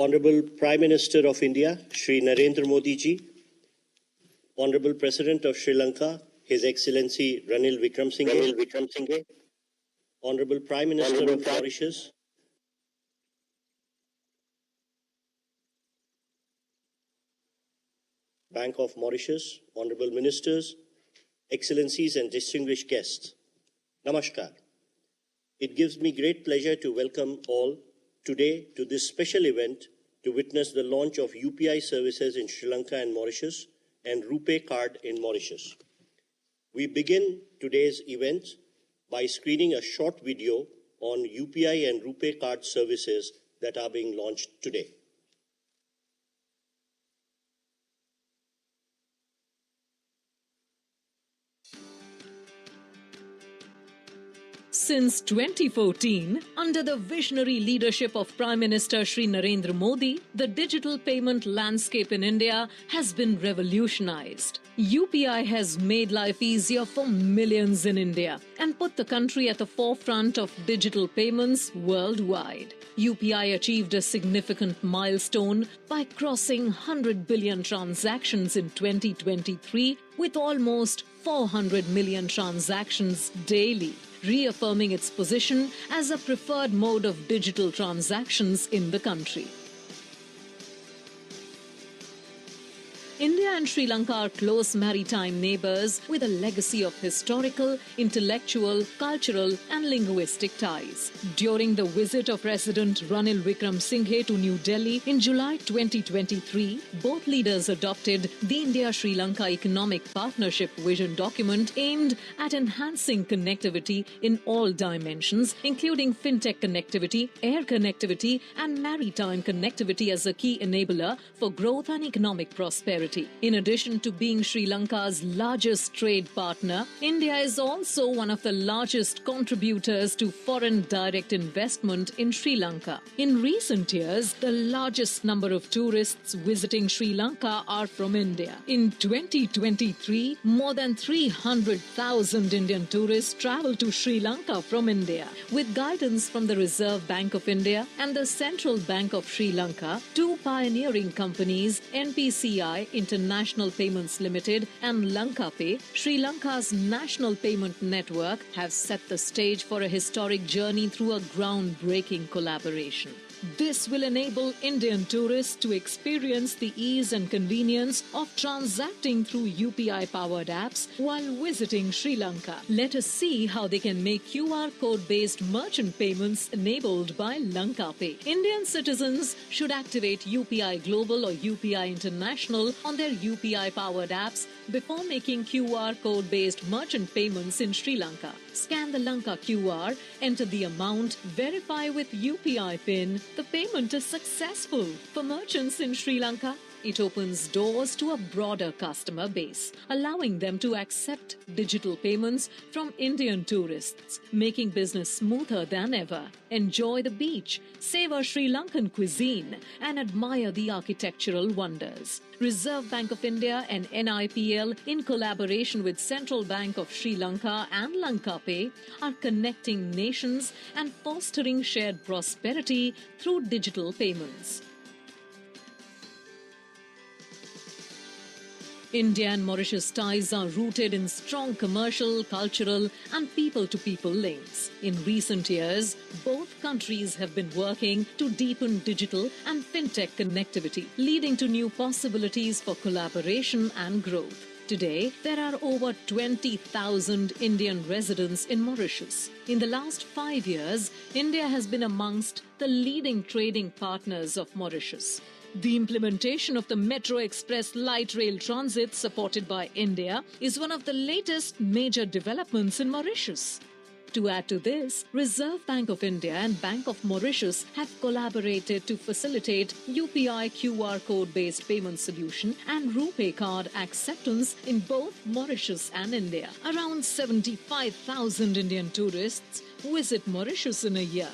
Honorable Prime Minister of India, Shri Narendra Modi ji, Honorable President of Sri Lanka, His Excellency Ranil Wickremesinghe, Honorable Prime Minister of Mauritius, Bank of Mauritius, Honorable Ministers, Excellencies and distinguished guests, Namaskar. It gives me great pleasure to welcome all today to this special event to witness the launch of UPI services in Sri Lanka and Mauritius and RuPay card in Mauritius. We begin today's event by screening a short video on UPI and RuPay card services that are being launched today. Since 2014, under the visionary leadership of Prime Minister Shri Narendra Modi, the digital payment landscape in India has been revolutionized. UPI has made life easier for millions in India and put the country at the forefront of digital payments worldwide. UPI achieved a significant milestone by crossing 100 billion transactions in 2023 with almost 400 million transactions daily, reaffirming its position as a preferred mode of digital transactions in the country. India and Sri Lanka are close maritime neighbors with a legacy of historical, intellectual, cultural and linguistic ties. During the visit of President Ranil Wickremesinghe to New Delhi in July 2023, both leaders adopted the India-Sri Lanka Economic Partnership Vision document aimed at enhancing connectivity in all dimensions, including fintech connectivity, air connectivity and maritime connectivity as a key enabler for growth and economic prosperity. In addition to being Sri Lanka's largest trade partner, India is also one of the largest contributors to foreign direct investment in Sri Lanka. In recent years, the largest number of tourists visiting Sri Lanka are from India. In 2023, more than 300,000 Indian tourists traveled to Sri Lanka from India. With guidance from the Reserve Bank of India and the Central Bank of Sri Lanka, two pioneering companies, NPCI International Payments Limited and LankaPay, Sri Lanka's national payment network, have set the stage for a historic journey through a groundbreaking collaboration. This will enable Indian tourists to experience the ease and convenience of transacting through UPI-powered apps while visiting Sri Lanka. Let us see how they can make QR code-based merchant payments enabled by LankaPay. Indian citizens should activate UPI Global or UPI International on their UPI-powered apps before making QR code-based merchant payments in Sri Lanka. Scan the Lanka QR, enter the amount, verify with UPI PIN. The payment is successful. For merchants in Sri Lanka, it opens doors to a broader customer base, allowing them to accept digital payments from Indian tourists, making business smoother than ever. Enjoy the beach, savor Sri Lankan cuisine, and admire the architectural wonders. Reserve Bank of India and NIPL, in collaboration with Central Bank of Sri Lanka and LankaPay, are connecting nations and fostering shared prosperity through digital payments. India and Mauritius ties are rooted in strong commercial, cultural and people-to-people links. In recent years, both countries have been working to deepen digital and fintech connectivity, leading to new possibilities for collaboration and growth. Today, there are over 20,000 Indian residents in Mauritius. In the last 5 years, India has been amongst the leading trading partners of Mauritius. The implementation of the Metro Express light rail transit supported by India is one of the latest major developments in Mauritius. To add to this, Reserve Bank of India and Bank of Mauritius have collaborated to facilitate UPI QR code-based payment solution and RuPay card acceptance in both Mauritius and India. Around 75,000 Indian tourists visit Mauritius in a year.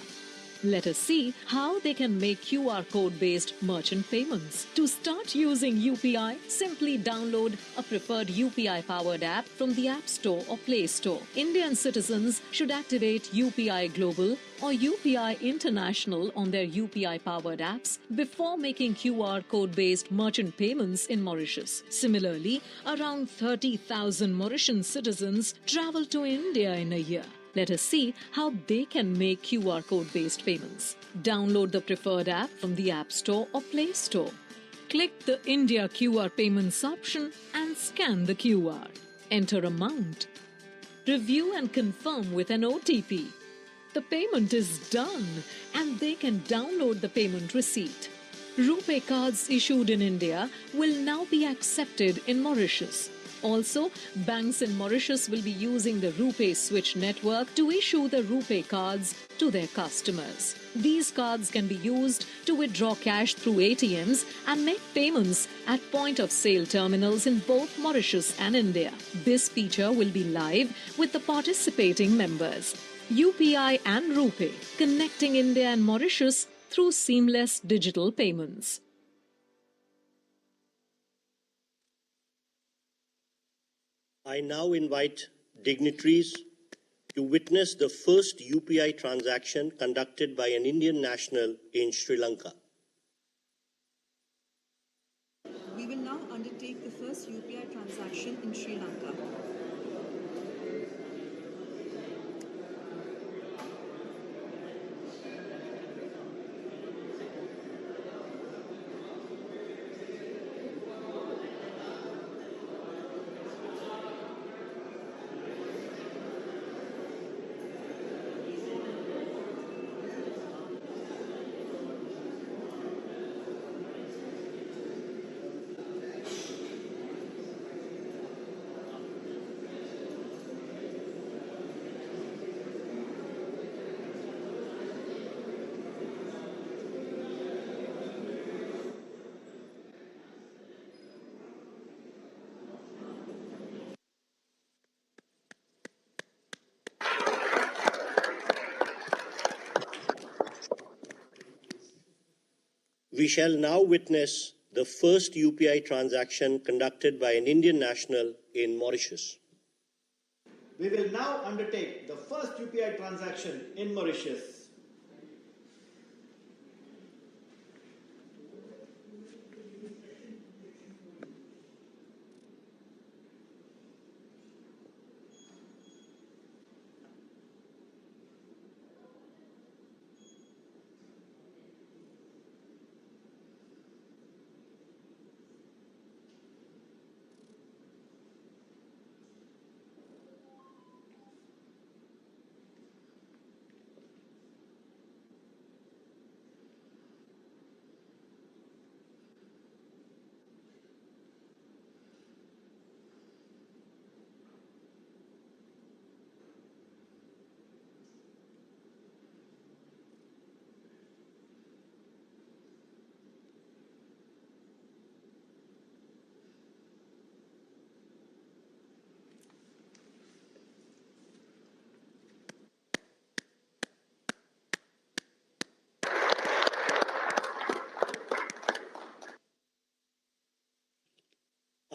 Let us see how they can make QR code-based merchant payments. To start using UPI, simply download a preferred UPI-powered app from the App Store or Play Store. Indian citizens should activate UPI Global or UPI International on their UPI-powered apps before making QR code-based merchant payments in Mauritius. Similarly, around 30,000 Mauritian citizens travel to India in a year. Let us see how they can make QR code-based payments. Download the preferred app from the App Store or Play Store. Click the India QR Payments option and scan the QR. Enter amount. Review and confirm with an OTP. The payment is done and they can download the payment receipt. RuPay cards issued in India will now be accepted in Mauritius. Also, banks in Mauritius will be using the RuPay switch network to issue the RuPay cards to their customers. These cards can be used to withdraw cash through ATMs and make payments at point-of-sale terminals in both Mauritius and India. This feature will be live with the participating members. UPI and RuPay, connecting India and Mauritius through seamless digital payments. I now invite dignitaries to witness the first UPI transaction conducted by an Indian national in Sri Lanka. We will now undertake the first UPI transaction in Sri Lanka. We shall now witness the first UPI transaction conducted by an Indian national in Mauritius. We will now undertake the first UPI transaction in Mauritius.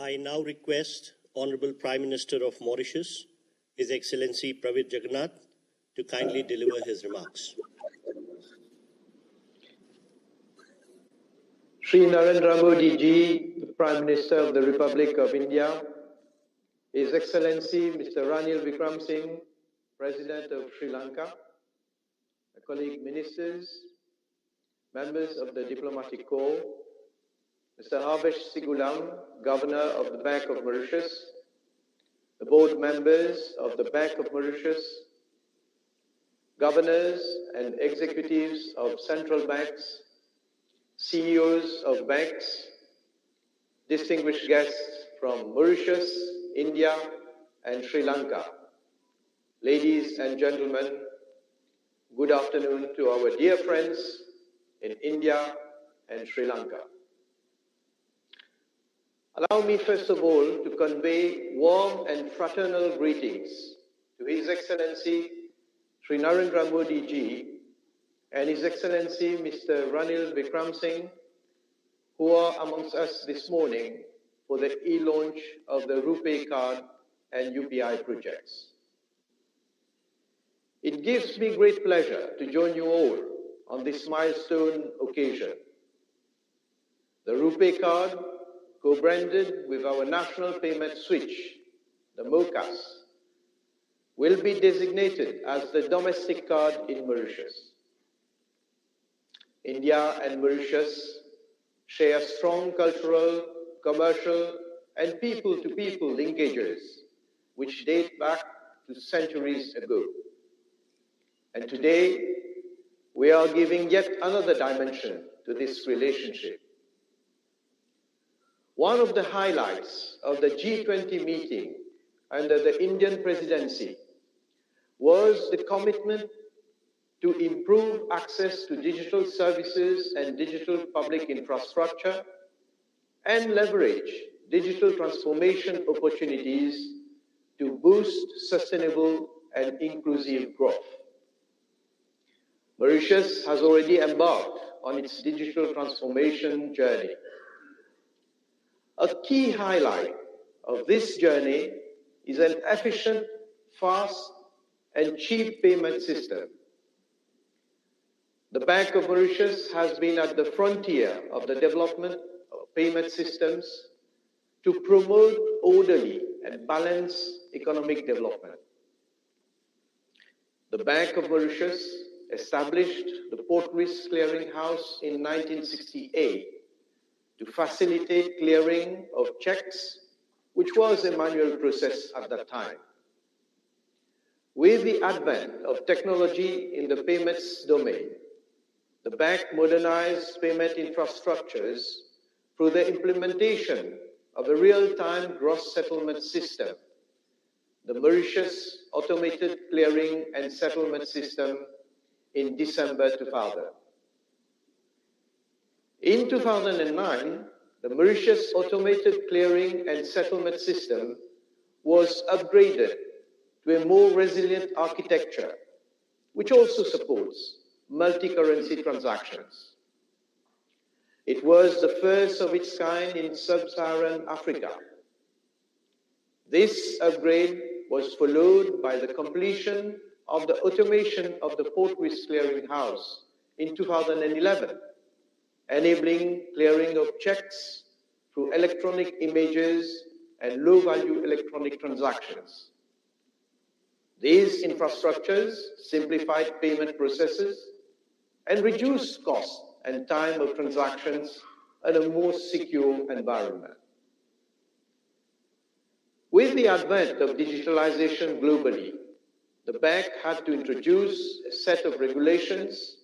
I now request Honorable Prime Minister of Mauritius, His Excellency Pravind Jagannath, to kindly deliver his remarks. Shri Narendra Modi ji, the Prime Minister of the Republic of India, His Excellency Mr. Ranil Wickremesinghe, President of Sri Lanka, my colleague ministers, members of the Diplomatic Corps, Mr. Havesh Sigulam, Governor of the Bank of Mauritius, the board members of the Bank of Mauritius, governors and executives of central banks, CEOs of banks, distinguished guests from Mauritius, India, and Sri Lanka. Ladies and gentlemen, good afternoon to our dear friends in India and Sri Lanka. Allow me first of all to convey warm and fraternal greetings to His Excellency Shri Narendra Modi ji and His Excellency Mr. Ranil Wickremesinghe, who are amongst us this morning for the e-launch of the RuPay card and UPI projects. It gives me great pleasure to join you all on this milestone occasion. The RuPay card, co-branded with our national payment switch, the MOCAS, will be designated as the domestic card in Mauritius. India and Mauritius share strong cultural, commercial, and people-to-people linkages which date back to centuries ago. And today, we are giving yet another dimension to this relationship. One of the highlights of the G20 meeting under the Indian presidency was the commitment to improve access to digital services and digital public infrastructure and leverage digital transformation opportunities to boost sustainable and inclusive growth. Mauritius has already embarked on its digital transformation journey. A key highlight of this journey is an efficient, fast, and cheap payment system. The Bank of Mauritius has been at the frontier of the development of payment systems to promote orderly and balanced economic development. The Bank of Mauritius established the Port Risk Clearing House in 1968 to facilitate clearing of checks, which was a manual process at that time. With the advent of technology in the payments domain, the bank modernized payment infrastructures through the implementation of a real-time gross settlement system, the Mauritius Automated Clearing and Settlement System, in December 2000. In 2009, the Mauritius Automated Clearing and Settlement System was upgraded to a more resilient architecture, which also supports multi-currency transactions. It was the first of its kind in sub-Saharan Africa. This upgrade was followed by the completion of the automation of the Port Risk Clearing House in 2011, enabling clearing of checks through electronic images and low-value electronic transactions. These infrastructures simplified payment processes and reduced cost and time of transactions in a more secure environment. With the advent of digitalization globally, the bank had to introduce a set of regulations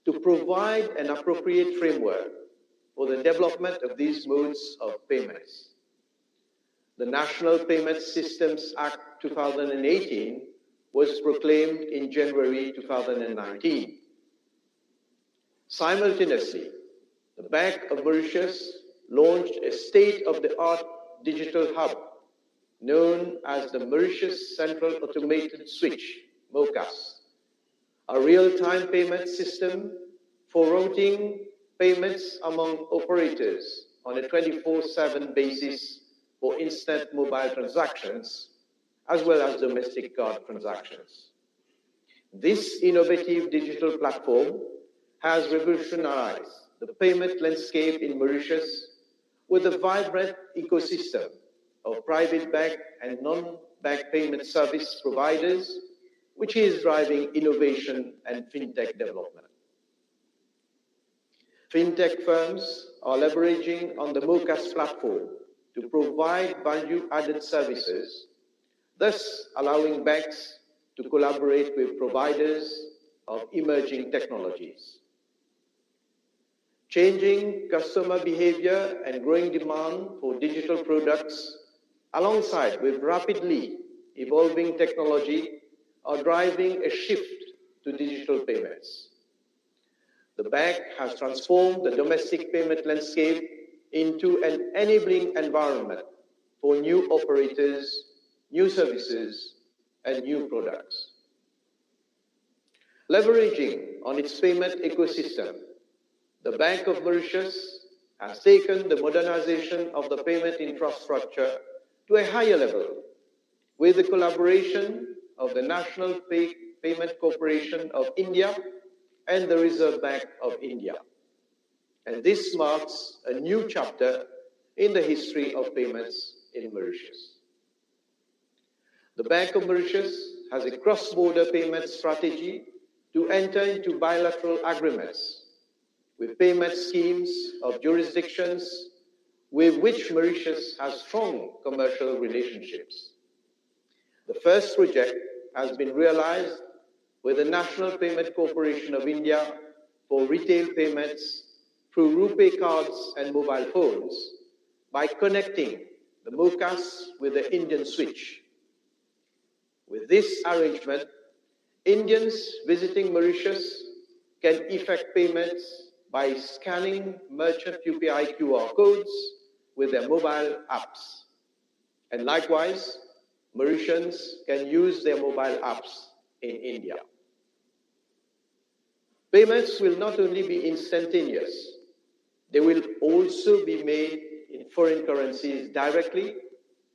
to provide an appropriate framework for the development of these modes of payments. The National Payment Systems Act 2018 was proclaimed in January 2019. Simultaneously, the Bank of Mauritius launched a state-of-the-art digital hub known as the Mauritius Central Automated Switch, MOCAS, a real-time payment system for routing payments among operators on a 24/7 basis for instant mobile transactions, as well as domestic card transactions. This innovative digital platform has revolutionized the payment landscape in Mauritius with a vibrant ecosystem of private bank and non-bank payment service providers, which is driving innovation and fintech development. Fintech firms are leveraging on the MOCAS platform to provide value-added services, thus allowing banks to collaborate with providers of emerging technologies. Changing customer behavior and growing demand for digital products, alongside with rapidly evolving technology, are driving a shift to digital payments. The bank has transformed the domestic payment landscape into an enabling environment for new operators, new services, and new products. Leveraging on its payment ecosystem, the Bank of Mauritius has taken the modernization of the payment infrastructure to a higher level with the collaboration of the National Payment Corporation of India and the Reserve Bank of India. And this marks a new chapter in the history of payments in Mauritius. The Bank of Mauritius has a cross-border payment strategy to enter into bilateral agreements with payment schemes of jurisdictions with which Mauritius has strong commercial relationships. The first project has been realized with the National Payment Corporation of India for retail payments through RuPay cards and mobile phones by connecting the MOCAS with the Indian switch. With this arrangement, Indians visiting Mauritius can effect payments by scanning merchant UPI QR codes with their mobile apps. And likewise, Mauritians can use their mobile apps in India. Payments will not only be instantaneous, they will also be made in foreign currencies directly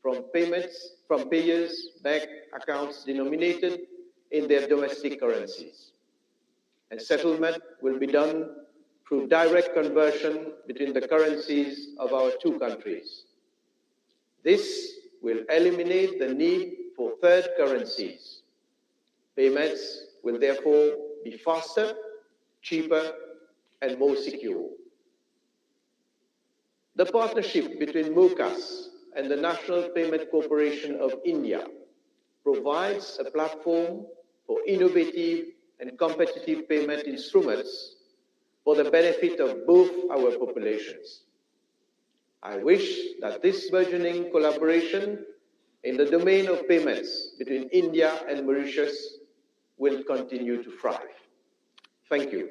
from payers' bank accounts denominated in their domestic currencies. And settlement will be done through direct conversion between the currencies of our two countries. This will eliminate the need for third currencies. Payments will therefore be faster, cheaper, and more secure. The partnership between MOCAS and the National Payment Corporation of India provides a platform for innovative and competitive payment instruments for the benefit of both our populations. I wish that this burgeoning collaboration in the domain of payments between India and Mauritius will continue to thrive. Thank you.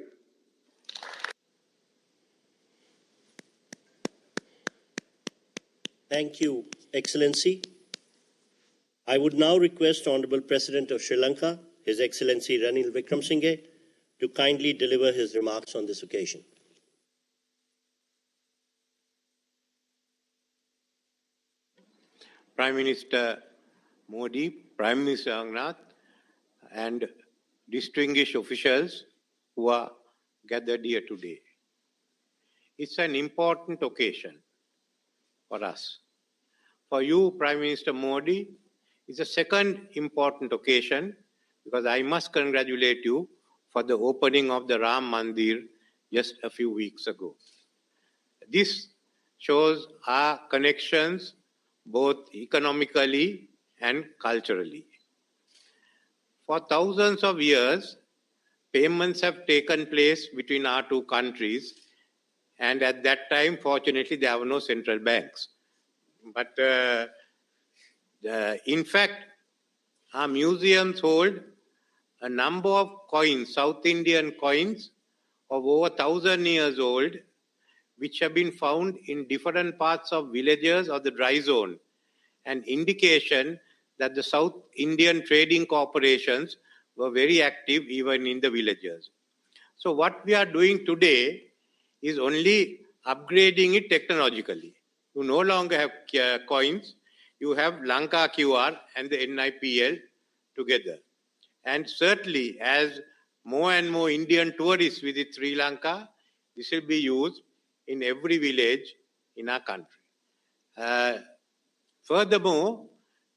Thank you, Excellency. I would now request Honorable President of Sri Lanka, His Excellency Ranil Wickremesinghe, to kindly deliver his remarks on this occasion. Prime Minister Modi, Prime Minister Angnath, and distinguished officials who are gathered here today. It's an important occasion for us. For you, Prime Minister Modi, it's a second important occasion because I must congratulate you for the opening of the Ram Mandir just a few weeks ago. This shows our connections both economically and culturally. For thousands of years, payments have taken place between our two countries, and at that time, fortunately, there were no central banks. But in fact, our museums hold a number of coins, South Indian coins of over 1,000 years old, which have been found in different parts of villages or the dry zone, an indication that the South Indian trading corporations were very active even in the villages. So what we are doing today is only upgrading it technologically. You no longer have coins, you have Lanka QR and the NIPL together. And certainly, as more and more Indian tourists visit Sri Lanka, this will be used in every village in our country. Furthermore,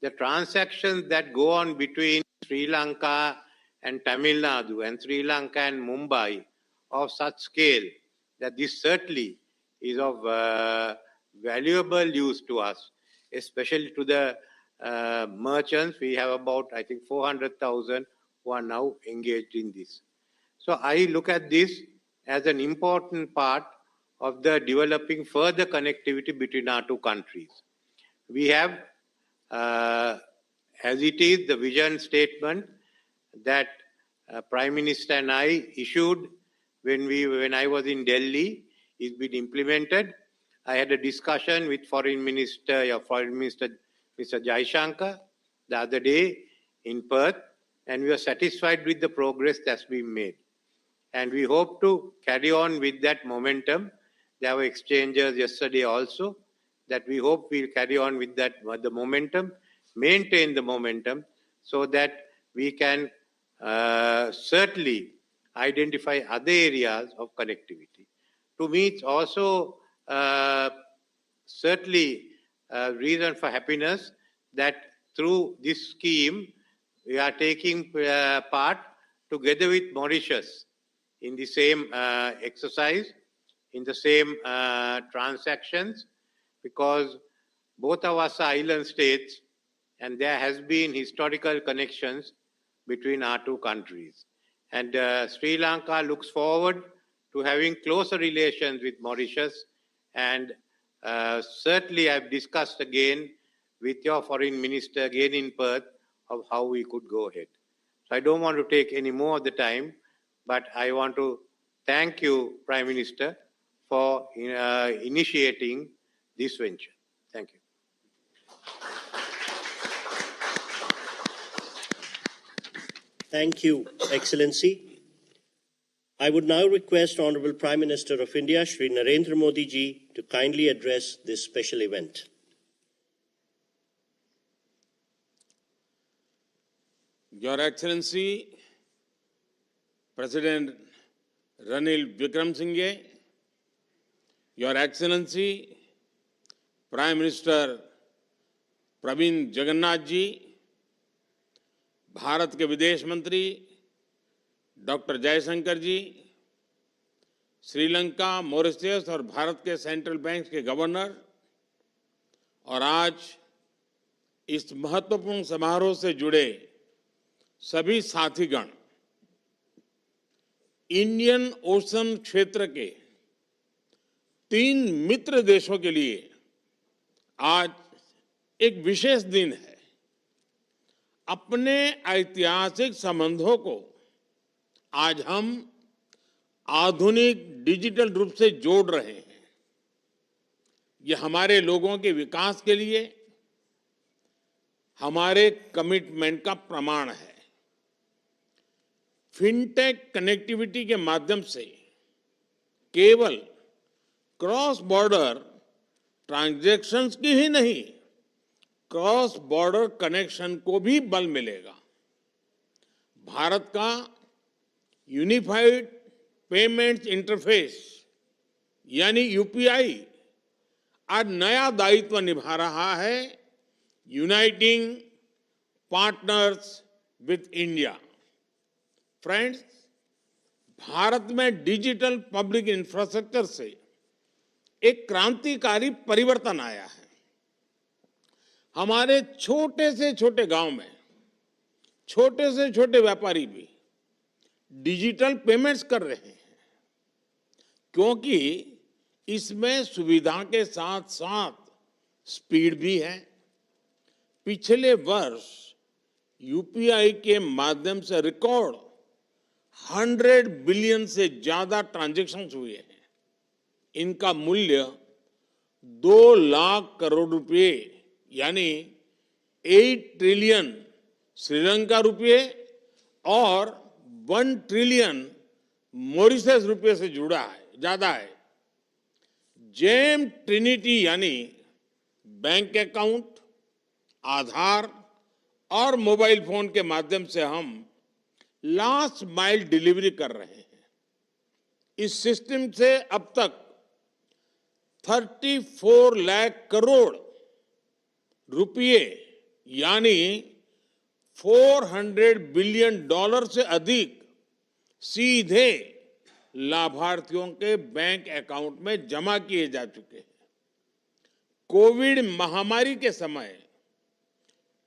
the transactions that go on between Sri Lanka and Tamil Nadu and Sri Lanka and Mumbai of such scale that this certainly is of valuable use to us, especially to the merchants. We have about, I think, 400,000 who are now engaged in this. So I look at this as an important part of the developing further connectivity between our two countries. We have, as it is, the vision statement that Prime Minister and I issued when I was in Delhi is been implemented. I had a discussion with Foreign Minister Mr. Jaishankar the other day in Perth, and we are satisfied with the progress that's been made. And we hope to carry on with that momentum. There were exchanges yesterday also that we hope we'll carry on with that, the momentum, maintain the momentum so that we can certainly identify other areas of connectivity. To me, it's also certainly a reason for happiness that through this scheme, we are taking part together with Mauritius in the same exercise, in the same transactions, because both of us are island states and there has been historical connections between our two countries. And Sri Lanka looks forward to having closer relations with Mauritius, and certainly I've discussed again with your foreign minister again in Perth of how we could go ahead. So I don't want to take any more of the time, but I want to thank you, Prime Minister, for initiating this venture. Thank you. Thank you, Excellency. I would now request Honorable Prime Minister of India, Shri Narendra Modi ji, to kindly address this special event. Your Excellency, President Ranil Wickremesinghe, Your Excellency, Prime Minister Praveen Jagannath ji, Bharat के विदेश मंत्री doctor Jaishankar जी, Sri Lanka, Mauritius और भारत के central bank के governor और आज इस महत्वपूर्ण समारोह से जुड़े सभी साथीगण, इंडियन ओशन क्षेत्र के 3 मित्र देशों के लिए आज एक विशेष दिन है। अपने ऐतिहासिक संबंधों को आज हम आधुनिक डिजिटल रूप से जोड़ रहे हैं। ये हमारे लोगों के विकास के लिए हमारे कमिटमेंट का प्रमाण है। फिनटेक कनेक्टिविटी के माध्यम से केवल क्रॉस बॉर्डर ट्रांजैक्शंस की ही नहीं, क्रॉस बॉर्डर कनेक्शन को भी बल मिलेगा। भारत का यूनिफाइड पेमेंट्स इंटरफेस यानी यूपीआई आज नया दायित्व निभा रहा है, uniting partners with India. Friends, Bharat में डिजिटल पब्लिक इंफ्रास्ट्रक्चर से एक क्रांतिकारी परिवर्तन आया है। हमारे छोटे से छोटे गांव में छोटे से छोटे व्यापारी भी डिजिटल पेमेंट्स कर रहे हैं, क्योंकि इसमें सुविधा के साथ साथ स्पीड भी है। पिछले वर्ष यूपीआई के माध्यम से रिकॉर्ड 100 बिलियन से ज्यादा ट्रांजैक्शंस हुए हैं। इनका मूल्य 2 लाख करोड़ रुपए यानी 8 ट्रिलियन श्रीलंका रुपये और 1 ट्रिलियन मॉरिशस रुपये से जुड़ा है, ज्यादा है। जेम ट्रिनिटी यानी बैंक अकाउंट, आधार और मोबाइल फोन के माध्यम से हम लास्ट माइल डिलीवरी कर रहे हैं। इस सिस्टम से अब तक 34 लाख करोड़ रुपये यानी $400 बिलियन से अधिक सीधे लाभार्थियों के बैंक अकाउंट में जमा किए जा चुके हैं। कोविड महामारी के समय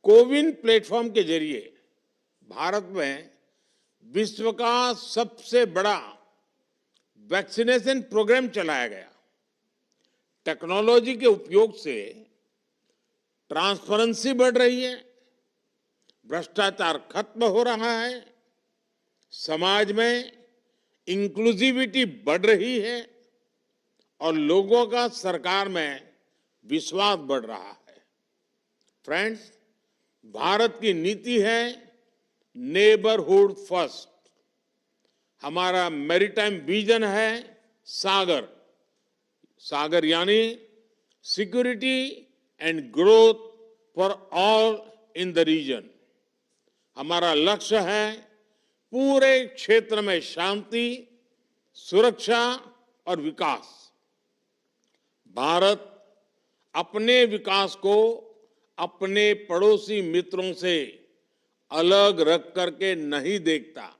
कोविन प्लेटफॉर्म के जरिए भारत में विश्व का सबसे बड़ा वैक्सीनेशन प्रोग्राम चलाया गया। टेक्नोलॉजी के उपयोग से ट्रांसपेरेंसी बढ़ रही है, भ्रष्टाचार खत्म हो रहा है, समाज में इंक्लूसिविटी बढ़ रही है और लोगों का सरकार में विश्वास बढ़ रहा है। फ्रेंड्स, भारत की नीति है नेबरहुड फर्स्ट। हमारा मैरीटाइम विजन है सागर। सागर यानी security and growth for all in the region. हमारा लक्ष्य है पूरे क्षेत्र में शांति, सुरक्षा और विकास। भारत अपने विकास को अपने पड़ोसी मित्रों से अलग रख करके नहीं देखता।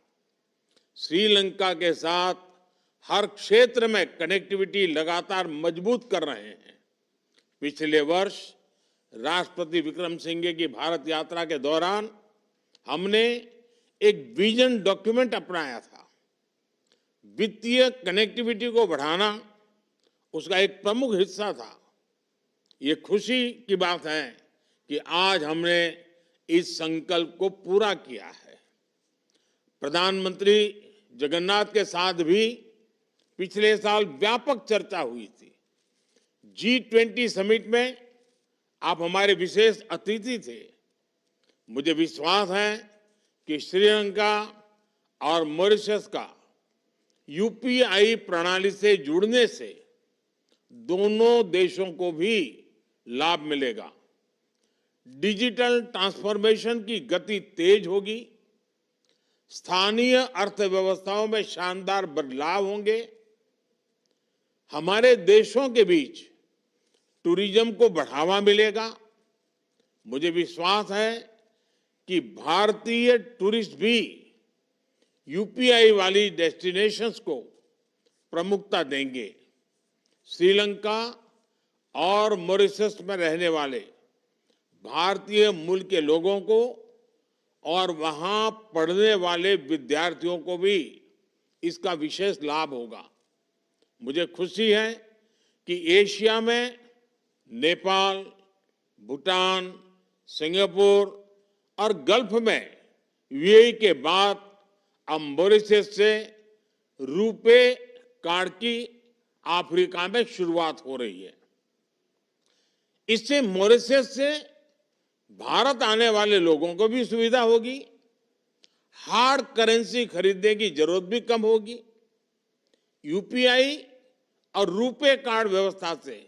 श्रीलंका के साथ हर क्षेत्र में कनेक्टिविटी लगातार मजबूत कर रहे हैं। पिछले वर्ष राष्ट्रपति विक्रम सिंघे की भारत यात्रा के दौरान हमने एक विजन डॉक्यूमेंट अपनाया था। वित्तीय कनेक्टिविटी को बढ़ाना उसका एक प्रमुख हिस्सा था। ये खुशी की बात है कि आज हमने इस संकल्प को पूरा किया है। प्रधानमंत्री जगन्नाथ के साथ भी पिछले साल व्यापक चर्चा हुई थी। G20 समिट में आप हमारे विशेष अतिथि थे। मुझे विश्वास है कि श्रीलंका और मॉरिशस का UPI प्रणाली से जुड़ने से दोनों देशों को भी लाभ मिलेगा। डिजिटल ट्रांसफॉर्मेशन की गति तेज होगी, स्थानीय अर्थव्यवस्थाओं में शानदार बदलाव होंगे, हमारे देशों के बीच टूरिज्म को बढ़ावा मिलेगा। मुझे विश्वास है कि भारतीय टूरिस्ट भी UPI वाली डेस्टिनेशंस को प्रमुखता देंगे। श्रीलंका और मॉरिशस में रहने वाले भारतीय मूल के लोगों को और वहां पढ़ने वाले विद्यार्थियों को भी इसका विशेष लाभ होगा। मुझे खुशी है कि एशिया में नेपाल, भूटान, सिंगापुर और गल्फ में UAE के बाद अब मॉरिशस से रूपे कार्ड की अफ्रीका में शुरुआत हो रही है। इससे मॉरिशस से भारत आने वाले लोगों को भी सुविधा होगी, हार्ड करेंसी खरीदने की जरूरत भी कम होगी। UPI और रूपे कार्ड व्यवस्था से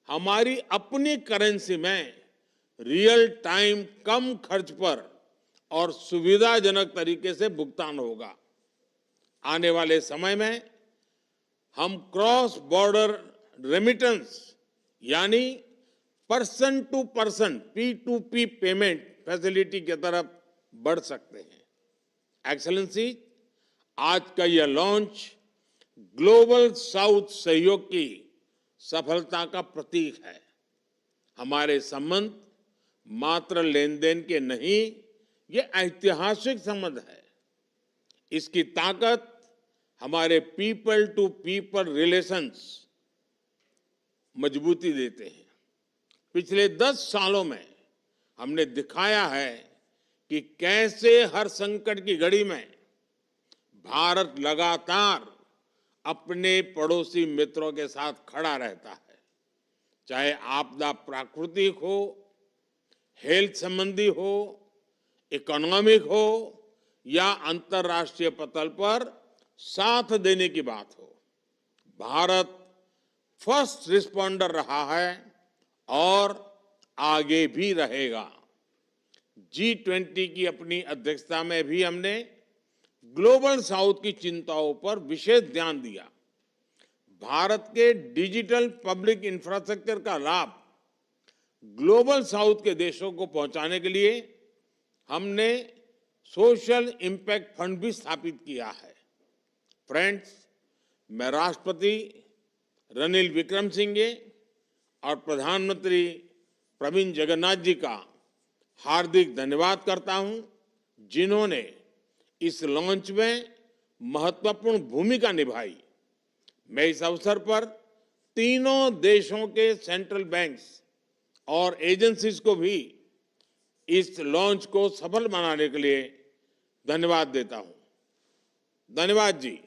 हमारी अपनी करेंसी में रियल टाइम कम खर्च पर और सुविधाजनक तरीके से भुगतान होगा। आने वाले समय में हम क्रॉस बॉर्डर रेमिटेंस यानी person to person P2P payment facility की तरफ बढ़ सकते हैं। एक्सेलेंसी, आज का यह लॉन्च ग्लोबल साउथ सहयोग की सफलता का प्रतीक है। हमारे संबंध मात्र लेन देन के नहीं, ये ऐतिहासिक संबंध है। इसकी ताकत हमारे पीपल टू पीपल रिलेशंस मजबूती देते हैं। पिछले 10 सालों में हमने दिखाया है कि कैसे हर संकट की घड़ी में भारत लगातार अपने पड़ोसी मित्रों के साथ खड़ा रहता है। चाहे आपदा प्राकृतिक हो, हेल्थ संबंधी हो, इकोनॉमिक हो या अंतर्राष्ट्रीय पटल पर साथ देने की बात हो, भारत फर्स्ट रिस्पॉन्डर रहा है और आगे भी रहेगा। G20 की अपनी अध्यक्षता में भी हमने ग्लोबल साउथ की चिंताओं पर विशेष ध्यान दिया। भारत के डिजिटल पब्लिक इंफ्रास्ट्रक्चर का लाभ ग्लोबल साउथ के देशों को पहुंचाने के लिए हमने सोशल इम्पैक्ट फंड भी स्थापित किया है। फ्रेंड्स, मैं राष्ट्रपति रनिल विक्रमसिंघे और प्रधानमंत्री प्रवीण जगन्नाथ जी का हार्दिक धन्यवाद करता हूं, जिन्होंने इस लॉन्च में महत्वपूर्ण भूमिका निभाई। मैं इस अवसर पर तीनों देशों के सेंट्रल बैंक्स और एजेंसीज को भी इस लॉन्च को सफल बनाने के लिए धन्यवाद देता हूं। धन्यवाद जी।